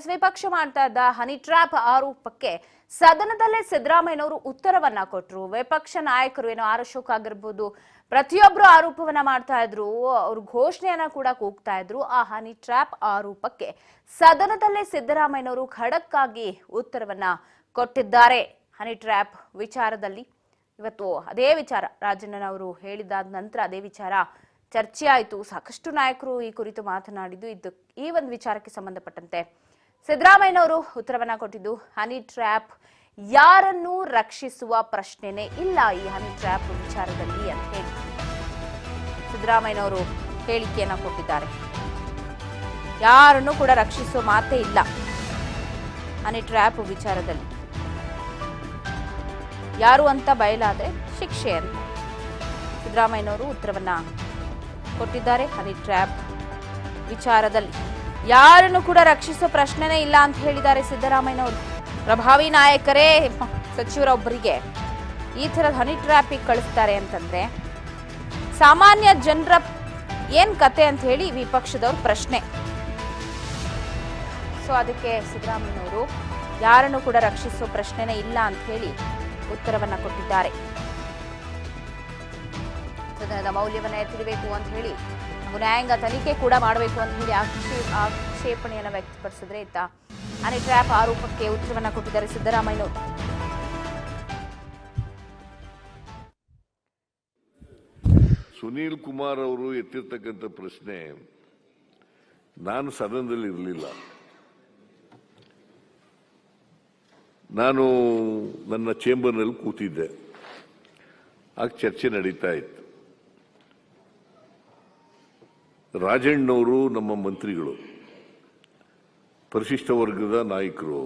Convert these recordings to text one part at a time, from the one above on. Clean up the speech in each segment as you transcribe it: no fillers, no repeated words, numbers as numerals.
S ವಿಪಕ್ಷ ಮಾಡ್ತಾ ಇದ್ದ ಹನಿ ಟ್ರ್ಯಾಪ್ ಆರೋಪಕ್ಕೆ ಸದನದಲ್ಲೇ ಸಿದ್ದರಾಮಯ್ಯನವರು ಉತ್ತರವನ್ನ ಕೊಟ್ಟರು. ವಿಪಕ್ಷ ನಾಯಕರು ಏನೋ ಆರ್ ಅಶೋಕ್ ಆಗಿರ್ಬೋದು, ಪ್ರತಿಯೊಬ್ಬರು ಆರೋಪವನ್ನ ಮಾಡ್ತಾ ಇದ್ರು, ಅವರು ಘೋಷಣೆಯನ್ನ ಕೂಡ ಕೂಗ್ತಾ ಇದ್ರು. ಆ ಹನಿ ಟ್ರ್ಯಾಪ್ ಆರೋಪಕ್ಕೆ ಸದನದಲ್ಲೇ ಸಿದ್ದರಾಮಯ್ಯನವರು ಖಡಕ್ ಆಗಿ ಉತ್ತರವನ್ನ ಕೊಟ್ಟಿದ್ದಾರೆ. ಹನಿ ಟ್ರ್ಯಾಪ್ ವಿಚಾರದಲ್ಲಿ ಇವತ್ತು ಅದೇ ವಿಚಾರ ರಾಜಣ್ಣನವರು ಹೇಳಿದಾದ ನಂತರ ಅದೇ ವಿಚಾರ ಚರ್ಚೆ ಆಯಿತು. ಸಾಕಷ್ಟು ನಾಯಕರು ಈ ಕುರಿತು ಮಾತನಾಡಿದ್ದು. ಈ ಒಂದು ವಿಚಾರಕ್ಕೆ ಸಂಬಂಧಪಟ್ಟಂತೆ ಸಿದ್ದರಾಮಯ್ಯನವರು ಉತ್ತರವನ್ನ ಕೊಟ್ಟಿದ್ದು, ಹನಿ ಟ್ರ್ಯಾಪ್ ಯಾರನ್ನೂ ರಕ್ಷಿಸುವ ಪ್ರಶ್ನೆನೇ ಇಲ್ಲ ಈ ಹನಿ ಟ್ರ್ಯಾಪ್ ವಿಚಾರದಲ್ಲಿ ಅಂತ ಹೇಳಿ ಸಿದ್ದರಾಮಯ್ಯನವರು ಹೇಳಿಕೆಯನ್ನ ಕೊಟ್ಟಿದ್ದಾರೆ. ಯಾರನ್ನೂ ಕೂಡ ರಕ್ಷಿಸುವ ಮಾತೇ ಇಲ್ಲ ಹನಿ ಟ್ರ್ಯಾಪ್ ವಿಚಾರದಲ್ಲಿ. ಯಾರು ಅಂತ ಬಯಲಾದ್ರೆ ಶಿಕ್ಷೆ ಅಂತ ಸಿದ್ದರಾಮಯ್ಯನವರು ಉತ್ತರವನ್ನ ಕೊಟ್ಟಿದ್ದಾರೆ. ಹನಿ ಟ್ರ್ಯಾಪ್ ವಿಚಾರದಲ್ಲಿ ಯಾರನ್ನು ಕೂಡ ರಕ್ಷಿಸೋ ಪ್ರಶ್ನೆನೇ ಇಲ್ಲ ಅಂತ ಹೇಳಿದ್ದಾರೆ ಸಿದ್ದರಾಮಯ್ಯನವರು. ಪ್ರಭಾವಿ ನಾಯಕರೇ ಸಚಿವರೊಬ್ಬರಿಗೆ ಈ ಥರದ ಹನಿ ಟ್ರ್ಯಾಪಿಗೆ ಕಳಿಸ್ತಾರೆ ಅಂತಂದ್ರೆ ಸಾಮಾನ್ಯ ಜನರ ಏನ್ ಕತೆ ಅಂತ ಹೇಳಿ ವಿಪಕ್ಷದವ್ರ ಪ್ರಶ್ನೆ. ಸೊ ಅದಕ್ಕೆ ಸಿದ್ದರಾಮಯ್ಯನವರು ಯಾರನ್ನು ಕೂಡ ರಕ್ಷಿಸೋ ಪ್ರಶ್ನೆನೇ ಇಲ್ಲ ಅಂತ ಹೇಳಿ ಉತ್ತರವನ್ನ ಕೊಟ್ಟಿದ್ದಾರೆ. ಸದನದ ಮೌಲ್ಯವನ್ನ ಎತ್ತಿಡಬೇಕು ಅಂತ ಹೇಳಿ ಹಾಗೂ ನ್ಯಾಯಾಂಗ ತನಿಖೆ ಕೂಡ ಮಾಡಬೇಕು ಅಂತ ಹೇಳಿ ಆಕ್ಷೇಪಣೆಯನ್ನ ವ್ಯಕ್ತಪಡಿಸಿದ್ರೆ ಇತ್ತ ಹನಿ ಟ್ರ್ಯಾಪ್ ಆರೋಪಕ್ಕೆ ಉತ್ತರವನ್ನ ಕೊಟ್ಟಿದ್ದಾರೆ ಸಿದ್ದರಾಮಯ್ಯನವರು. ಸುನೀಲ್ ಕುಮಾರ್ ಅವರು ಎತ್ತಿರ್ತಕ್ಕಂಥ ಪ್ರಶ್ನೆ ನಾನು ಸದನದಲ್ಲಿ ಇರಲಿಲ್ಲ. ನಾನು ನನ್ನ ಚೇಂಬರ್ನಲ್ಲಿ ಕೂತಿದ್ದೆ. ಆಗ ಚರ್ಚೆ ನಡೀತಾ ಇತ್ತು. ರಾಜಣ್ಣವರು ನಮ್ಮ ಮಂತ್ರಿಗಳು, ಪರಿಶಿಷ್ಟ ವರ್ಗದ ನಾಯಕರು.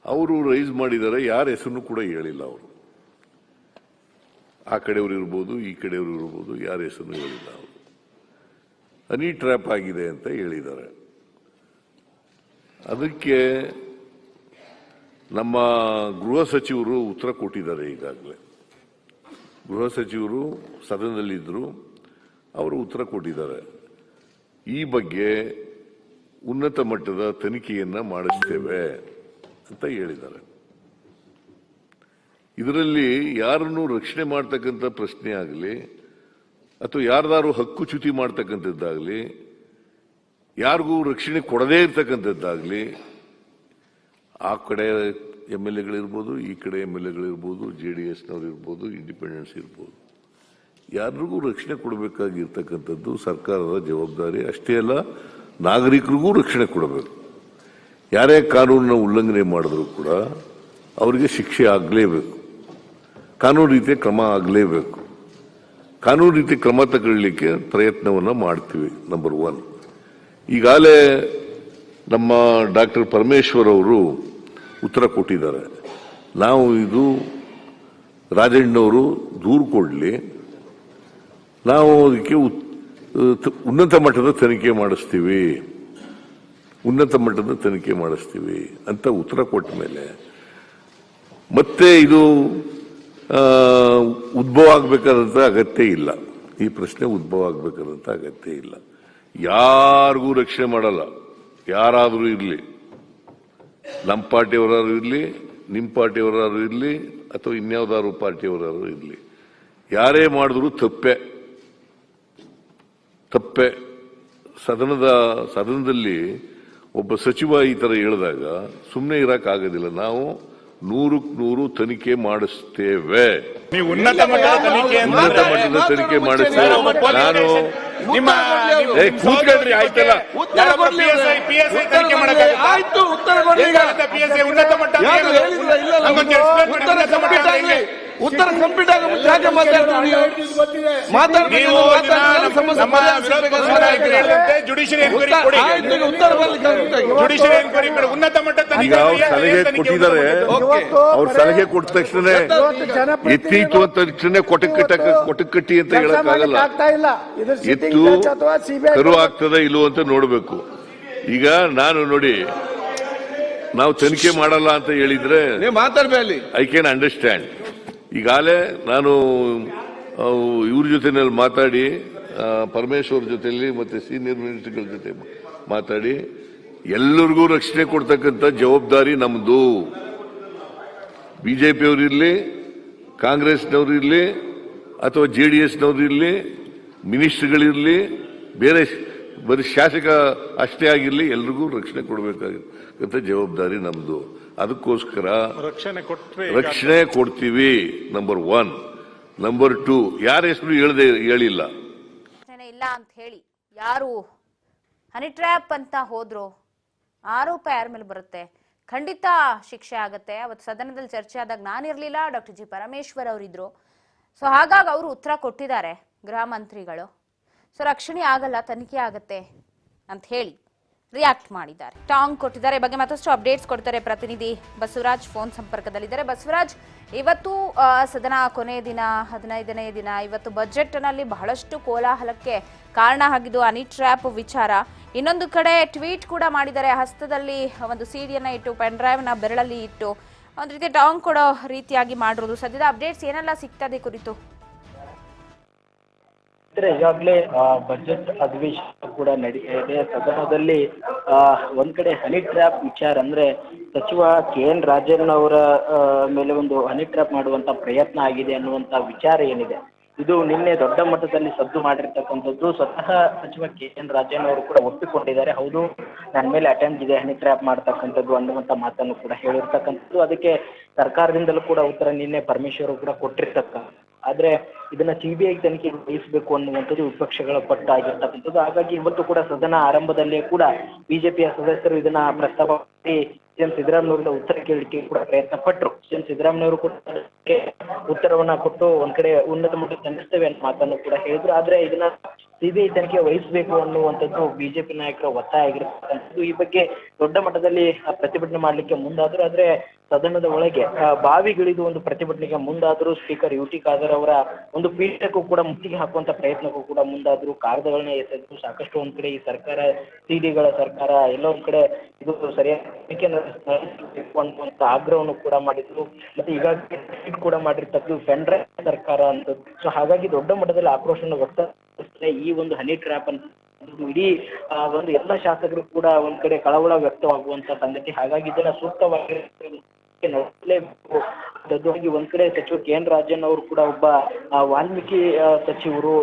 ಅವರು ರೈಸ್ ಮಾಡಿದ್ದಾರೆ. ಯಾರ ಹೆಸರನ್ನು ಕೂಡ ಹೇಳಿಲ್ಲ. ಅವರು ಆ ಕಡೆಯವರು ಇರ್ಬೋದು, ಈ ಕಡೆಯವರು ಇರ್ಬೋದು, ಯಾರ ಹೆಸರನ್ನು ಹೇಳಿಲ್ಲ. ಅವರು ಹನಿ ಟ್ರ್ಯಾಪ್ ಆಗಿದೆ ಅಂತ ಹೇಳಿದ್ದಾರೆ. ಅದಕ್ಕೆ ನಮ್ಮ ಗೃಹ ಸಚಿವರು ಉತ್ತರ ಕೊಟ್ಟಿದ್ದಾರೆ. ಈಗಾಗಲೇ ಗೃಹ ಸಚಿವರು ಸದನದಲ್ಲಿದ್ದರು, ಅವರು ಉತ್ತರ ಕೊಟ್ಟಿದ್ದಾರೆ. ಈ ಬಗ್ಗೆ ಉನ್ನತ ಮಟ್ಟದ ತನಿಖೆಯನ್ನ ಮಾಡಿಸ್ತೇವೆ ಅಂತ ಹೇಳಿದ್ದಾರೆ. ಇದರಲ್ಲಿ ಯಾರನ್ನು ರಕ್ಷಣೆ ಮಾಡ್ತಕ್ಕಂಥ ಪ್ರಶ್ನೆ ಆಗಲಿ ಅಥವಾ ಯಾರ್ದಾರು ಹಕ್ಕುಚ್ಯುತಿ ಮಾಡ್ತಕ್ಕಂಥದ್ದಾಗಲಿ, ಯಾರಿಗೂ ರಕ್ಷಣೆ ಕೊಡದೇ ಇರ್ತಕ್ಕಂಥದ್ದಾಗಲಿ, ಆ ಕಡೆ MLAಗಳಿರ್ಬೋದು, ಈ ಕಡೆ MLAಗಳಿರ್ಬೋದು, JDSನವ್ರು ಇರ್ಬೋದು, ಇಂಡಿಪೆಂಡೆನ್ಸ್ ಇರ್ಬೋದು, ಯಾರಿಗೂ ರಕ್ಷಣೆ ಕೊಡಬೇಕಾಗಿರ್ತಕ್ಕಂಥದ್ದು ಸರ್ಕಾರದ ಜವಾಬ್ದಾರಿ. ಅಷ್ಟೇ ಅಲ್ಲ, ನಾಗರಿಕರಿಗೂ ರಕ್ಷಣೆ ಕೊಡಬೇಕು. ಯಾರೇ ಕಾನೂನನ್ನ ಉಲ್ಲಂಘನೆ ಮಾಡಿದ್ರು ಕೂಡ ಅವರಿಗೆ ಶಿಕ್ಷೆ ಆಗಲೇಬೇಕು. ಕಾನೂನು ರೀತಿಯ ಕ್ರಮ ಆಗಲೇಬೇಕು. ಕಾನೂನು ರೀತಿ ಕ್ರಮ ತಗೊಳ್ಳಿಕ್ಕೆ ಪ್ರಯತ್ನವನ್ನ ಮಾಡ್ತೀವಿ. ನಂಬರ್ 1. ಈಗಾಗಲೇ ನಮ್ಮ ಡಾಕ್ಟರ್ ಪರಮೇಶ್ವರ್ ಅವರು ಉತ್ತರ ಕೊಟ್ಟಿದ್ದಾರೆ. ನಾವು ಇದು ರಾಜಣ್ಣವರು ದೂರು ಕೊಡಲಿ, ನಾವು ಅದಕ್ಕೆ ಉನ್ನತ ಮಟ್ಟದ ತನಿಖೆ ಮಾಡಿಸ್ತೀವಿ, ಉನ್ನತ ಮಟ್ಟದ ತನಿಖೆ ಮಾಡಿಸ್ತೀವಿ ಅಂತ ಉತ್ತರ ಕೊಟ್ಟ ಮೇಲೆ ಮತ್ತೆ ಇದು ಉದ್ಭವ ಆಗಬೇಕಾದಂತ ಅಗತ್ಯ ಇಲ್ಲ. ಈ ಪ್ರಶ್ನೆ ಉದ್ಭವ ಆಗಬೇಕಾದಂತ ಅಗತ್ಯ ಇಲ್ಲ. ಯಾರಿಗೂ ರಕ್ಷಣೆ ಮಾಡಲ್ಲ. ಯಾರಾದರೂ ಇರಲಿ, ನಮ್ಮ ಪಾರ್ಟಿಯವರಾರು ಇರಲಿ, ನಿಮ್ಮ ಪಾರ್ಟಿಯವರಾರು ಇರಲಿ, ಅಥವಾ ಇನ್ಯಾವುದಾದ್ರು ಪಾರ್ಟಿಯವರಾರು ಇರಲಿ, ಯಾರೇ ಮಾಡಿದ್ರು ತಪ್ಪೆ. ಸದನದಲ್ಲಿ ಒಬ್ಬ ಸಚಿವ ಈ ತರ ಹೇಳಿದಾಗ ಸುಮ್ಮನೆ ಇರಕ್ಕಾಗೋದಿಲ್ಲ. ನಾವು 100% ತನಿಖೆ ಮಾಡಿಸ್ತೇವೆ. ನೀವು ಉನ್ನತ ಮಟ್ಟದ ತನಿಖೆ ಮಾಡಿಸ್ತೇವೆ. ನಾನು ಕೂತ್ಕೊಳ್ರಿ, ಆಯ್ತಲ್ಲ. ಉತ್ತರ ಕಂಪ್ಲೀಟ್ ಆಗ ಉನ್ನತ ಮಟ್ಟದ ಸಲಹೆ ಕೊಟ್ಟಿದ್ದಾರೆ. ಅವ್ರ ಸಲಹೆ ಕೊಟ್ಟ ತಕ್ಷಣ ಎತ್ತೀತು ಅಂತ ತಕ್ಷಣ ಕೊಟಕಟ್ಟಿ ಅಂತ ಹೇಳಕ್ಕಾಗಲ್ಲ. ಎತ್ತು ಕರು ಆಗ್ತದ ಇಲ್ಲೋ ಅಂತ ನೋಡ್ಬೇಕು. ಈಗ ನಾನು ನೋಡಿ, ನಾವು ತನಿಖೆ ಮಾಡಲ್ಲ ಅಂತ ಹೇಳಿದ್ರೆ ಐ ಕ್ಯಾನ್ ಅಂಡರ್ಸ್ಟ್ಯಾಂಡ್. ಈಗಾಗಲೇ ನಾನು ಇವ್ರ ಜೊತೆನಲ್ಲಿ ಮಾತಾಡಿ, ಪರಮೇಶ್ವರ್ ಜೊತೆಯಲ್ಲಿ ಮತ್ತೆ ಸೀನಿಯರ್ ಮಿನಿಸ್ಟರ್ಗಳ ಜೊತೆ ಮಾತಾಡಿ ಎಲ್ಲರಿಗೂ ರಕ್ಷಣೆ ಕೊಡ್ತಕ್ಕಂಥ ಜವಾಬ್ದಾರಿ ನಮ್ದು. ಬಿಜೆಪಿಯವರಿರ್ಲಿ, ಕಾಂಗ್ರೆಸ್ನವರು ಇರಲಿ, ಅಥವಾ JDSನವರು ಇರಲಿ, ಮಿನಿಸ್ಟರ್ಗಳಿರಲಿ, ಬೇರೆ ಬರೀ ಶಾಸಕ ಅಷ್ಟೇ ಆಗಿರಲಿ, ಎಲ್ರಿಗೂ ರಕ್ಷಣೆ ಕೊಡಬೇಕಾಗಿರ್ತಕ್ಕಂಥ ಜವಾಬ್ದಾರಿ ನಮ್ದು. ಅದಕ್ಕೋಸ್ಕರ ರಕ್ಷಣೆ ಕೊಡ್ತೀವಿ. ನಂಬರ್ 1. ನಂಬರ್ 2, ಯಾರ ಹೆಸರು ಹೇಳಿಲ್ಲ ಇಲ್ಲ ಅಂತ ಹೇಳಿ ಯಾರು ಹನಿ ಟ್ರ್ಯಾಪ್ ಅಂತ ಹೋದ್ರು, ಆರೋಪ ಯಾರ ಮೇಲೆ ಬರುತ್ತೆ? ಖಂಡಿತ ಶಿಕ್ಷೆ ಆಗತ್ತೆ. ಅವತ್ತು ಸದನದಲ್ಲಿ ಚರ್ಚೆ ಆದಾಗ ನಾನಿರ್ಲಿಲ್ಲ, ಡಾಕ್ಟರ್ ಜಿ ಪರಮೇಶ್ವರ್ ಅವರಿದ್ರು. ಸೊ ಹಾಗಾಗಿ ಅವರು ಉತ್ತರ ಕೊಟ್ಟಿದ್ದಾರೆ, ಗೃಹ ಮಂತ್ರಿಗಳು. ಸೊ ರಕ್ಷಣೆ ಆಗಲ್ಲ, ತನಿಖೆ ಆಗತ್ತೆ ಅಂತ ಹೇಳಿ ರಿಯಾಕ್ಟ್ ಮಾಡಿದ್ದಾರೆ, ಟಾಂಗ್ ಕೊಟ್ಟಿದ್ದಾರೆ. ಬಗ್ಗೆ ಮತ್ತಷ್ಟು ಅಪ್ಡೇಟ್ಸ್ ಕೊಡ್ತಾರೆ ಪ್ರತಿನಿಧಿ ಬಸವರಾಜ್, ಫೋನ್ ಸಂಪರ್ಕದಲ್ಲಿದ್ದಾರೆ. ಬಸವರಾಜ್, ಇವತ್ತು ಸದನ ಕೊನೆಯ ದಿನ, 15ನೇ ದಿನ. ಇವತ್ತು ಬಜೆಟ್ ನಲ್ಲಿ ಬಹಳಷ್ಟು ಕೋಲಾಹಲಕ್ಕೆ ಕಾರಣ ಆಗಿದ್ದು ಹನಿ ಟ್ರ್ಯಾಪ್ ವಿಚಾರ. ಇನ್ನೊಂದು ಕಡೆ ಟ್ವೀಟ್ ಕೂಡ ಮಾಡಿದ್ದಾರೆ, ಹಸ್ತದಲ್ಲಿ ಒಂದು ಸಿಡಿಯನ್ನ ಇಟ್ಟು, ಪೆನ್ ಡ್ರೈವ್ ನ ಬೆರಳಲ್ಲಿ ಇಟ್ಟು ಒಂದು ರೀತಿ ಟಾಂಗ್ ಕೊಡೋ ರೀತಿಯಾಗಿ ಮಾಡಿರೋದು. ಸದ್ಯದ ಅಪ್ಡೇಟ್ಸ್ ಏನೆಲ್ಲ ಸಿಗ್ತದೆ ಕುರಿತು? ಈಗಾಗಲೇ ಬಜೆಟ್ ಅಧಿವೇಶನ ಕೂಡ ನಡೆಯಿದೆ. ಸದನದಲ್ಲಿ ಒಂದ್ ಕಡೆ ಹನಿ ಟ್ರ್ಯಾಪ್ ವಿಚಾರ ಅಂದ್ರೆ ಸಚಿವ KN ರಾಜಣ್ಣ ಅವರ ಮೇಲೆ ಒಂದು ಹನಿ ಟ್ರ್ಯಾಪ್ ಮಾಡುವಂತ ಪ್ರಯತ್ನ ಆಗಿದೆ ಅನ್ನುವಂತ ವಿಚಾರ ಏನಿದೆ, ಇದು ನಿನ್ನೆ ದೊಡ್ಡ ಮಟ್ಟದಲ್ಲಿ ಸದ್ದು ಮಾಡಿರ್ತಕ್ಕಂಥದ್ದು. ಸ್ವತಃ ಸಚಿವ KN ರಾಜಣ್ಣ ಅವರು ಕೂಡ ಒಪ್ಪಿಕೊಂಡಿದ್ದಾರೆ, ಹೌದು ನನ್ನ ಮೇಲೆ ಅಟೆಂಪ್ಟ್ ಇದೆ ಹನಿ ಟ್ರ್ಯಾಪ್ ಮಾಡ್ತಕ್ಕಂಥದ್ದು ಅನ್ನುವಂತ ಮಾತನ್ನು ಕೂಡ ಹೇಳಿರ್ತಕ್ಕಂಥದ್ದು. ಅದಕ್ಕೆ ಸರ್ಕಾರದಿಂದಲೂ ಕೂಡ ಉತ್ತರ ನಿನ್ನೆ ಪರಮೇಶ್ವರ್ ಕೂಡ ಕೊಟ್ಟಿರ್ತಕ್ಕಂಥ. ಆದ್ರೆ ಇದನ್ನ CBI ತನಿಖೆ ವಹಿಸಬೇಕು ಅನ್ನುವಂಥದ್ದು ವಿಪಕ್ಷಗಳ ಪಟ್ಟು ಆಗಿರ್ತಕ್ಕಂಥದ್ದು. ಹಾಗಾಗಿ ಇವತ್ತು ಕೂಡ ಸದನ ಆರಂಭದಲ್ಲೇ ಕೂಡ ಬಿಜೆಪಿಯ ಸದಸ್ಯರು ಇದನ್ನ ಪ್ರಸ್ತಾಪ ಮಾಡಿ CM ಸಿದ್ದರಾಮಯ್ಯವರಿಂದ ಉತ್ತರ ಕೇಳಲಿಕ್ಕೆ ಕೂಡ ಪ್ರಯತ್ನ ಪಟ್ಟರು. CM ಸಿದ್ದರಾಮಯ್ಯವರು ಕೂಡ ಉತ್ತರವನ್ನ ಕೊಟ್ಟು ಒಂದ್ ಕಡೆ ಉನ್ನತ ಮಟ್ಟ ತನಿಸ್ತೇವೆ ಅನ್ನೋ ಮಾತನ್ನು ಕೂಡ ಹೇಳಿದ್ರು. ಆದ್ರೆ ಇದನ್ನ CBI ತನಿಖೆ ವಹಿಸಬೇಕು ಅನ್ನುವಂಥದ್ದು ಬಿಜೆಪಿ ನಾಯಕರ ಒತ್ತಾಯ ಆಗಿರ್ತಕ್ಕಂಥದ್ದು. ಈ ಬಗ್ಗೆ ದೊಡ್ಡ ಮಟ್ಟದಲ್ಲಿ ಪ್ರತಿಭಟನೆ ಮಾಡ್ಲಿಕ್ಕೆ ಮುಂದಾದ್ರು. ಆದ್ರೆ ಸದನದ ಒಳಗೆ ಬಾವಿಗಿಳಿದು ಒಂದು ಪ್ರತಿಭಟನೆಗೆ ಮುಂದಾದ್ರು. ಸ್ಪೀಕರ್ UT ಖಾದರ್ ಅವರ ಒಂದು ಪೀಠಕ್ಕೂ ಕೂಡ ಮುತ್ತಿಗೆ ಹಾಕುವಂತ ಪ್ರಯತ್ನಕ್ಕೂ ಕೂಡ ಮುಂದಾದ್ರು. ಕಾಗದಗಳನ್ನ ಎಸೆದ್ರು. ಸಾಕಷ್ಟು ಒಂದ್ ಕಡೆ ಈ ಸರ್ಕಾರ ಸಿಡಿಗಳ ಸರ್ಕಾರ, ಎಲ್ಲೋ ಒಂದ್ ಕಡೆ ಇದು ಸರಿಯಾಗಿ ಅನ್ನುವಂತ ಆಗ್ರಹವನ್ನು ಕೂಡ ಮಾಡಿದ್ರು. ಮತ್ತೆ ಈಗಾಗಲೇ ಕೂಡ ಮಾಡಿರ್ತಕ್ಕಂಥ ಪೆನ್ ಡ್ರೈವ್ ಸರ್ಕಾರ ಅಂತ. ಸೊ ಹಾಗಾಗಿ ದೊಡ್ಡ ಮಟ್ಟದಲ್ಲಿ ಆಕ್ರೋಶವನ್ನು ವ್ಯಕ್ತಪಡಿಸಿದ್ರೆ ಈ ಒಂದು ಹನಿ ಟ್ರ್ಯಾಪ್ ಅಂತ ಇಡೀ ಒಂದು ಎಲ್ಲ ಶಾಸಕರು ಕೂಡ ಒಂದ್ ಕಡೆ ಕಳವಳ ವ್ಯಕ್ತವಾಗುವಂತ ಸಂಗತಿ. ಹಾಗಾಗಿ ಇದನ್ನ ಸೂಕ್ತವಾಗಿ ನೋಡಲೇಬೇಕು. ಒಂದ್ ಕಡೆ ಸಚಿವ KN ರಾಜಣ್ಣ ಅವರು ಕೂಡ ಒಬ್ಬ ವಾಲ್ಮೀಕಿ ಸಚಿವರು.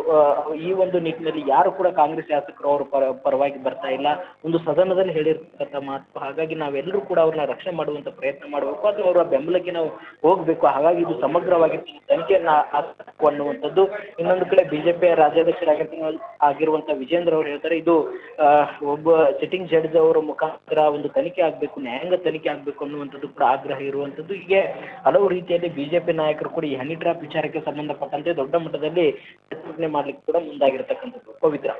ಈ ಒಂದು ನಿಟ್ಟಿನಲ್ಲಿ ಯಾರು ಕೂಡ ಕಾಂಗ್ರೆಸ್ ಶಾಸಕರು ಅವ್ರ ಪರವಾಗಿ ಬರ್ತಾ ಇಲ್ಲ, ಒಂದು ಸದನದಲ್ಲಿ ಹೇಳಿರ್ತಕ್ಕಂಥ ಮಾತು. ಹಾಗಾಗಿ ನಾವೆಲ್ಲರೂ ಕೂಡ ಅವ್ರನ್ನ ರಕ್ಷಣೆ ಮಾಡುವಂತ ಪ್ರಯತ್ನ ಮಾಡಬೇಕು, ಅಥವಾ ಅವರ ಬೆಂಬಲಕ್ಕೆ ನಾವು ಹೋಗ್ಬೇಕು. ಹಾಗಾಗಿ ಇದು ಸಮಗ್ರವಾಗಿ ತನಿಖೆಯನ್ನ ಆಗಬೇಕು ಅನ್ನುವಂಥದ್ದು. ಇನ್ನೊಂದು ಕಡೆ ಬಿಜೆಪಿಯ ರಾಜ್ಯಾಧ್ಯಕ್ಷರಾಗಿರುವಂತ ವಿಜೇಂದ್ರ ಅವರು ಹೇಳ್ತಾರೆ, ಇದು ಒಬ್ಬ ಸಿಟ್ಟಿಂಗ್ ಜಡ್ಜ್ ಅವರ ಮುಖಾಂತರ ಒಂದು ತನಿಖೆ ಆಗ್ಬೇಕು, ನ್ಯಾಯಾಂಗ ತನಿಖೆ ಆಗ್ಬೇಕು ಅನ್ನುವಂಥದ್ದು ಕೂಡ ಆಗ್ರಹ ಇರುವಂತದ್ದು. ಹೀಗೆ ಹಲವು ರೀತಿಯಲ್ಲಿ ಬಿಜೆಪಿ ನಾಯಕರು ಕೂಡ ಈ ಹನಿ ಟ್ರ್ಯಾಪ್ ವಿಚಾರಕ್ಕೆ ಸಂಬಂಧಪಟ್ಟಂತೆ ದೊಡ್ಡ ಮಟ್ಟದಲ್ಲಿ ಪ್ರತಿಭಟನೆ ಮಾಡ್ಲಿಕ್ಕೆ ಕೂಡ ಮುಂದಾಗಿರ್ತಕ್ಕಂಥದ್ದು. ಪವಿತ್ರ.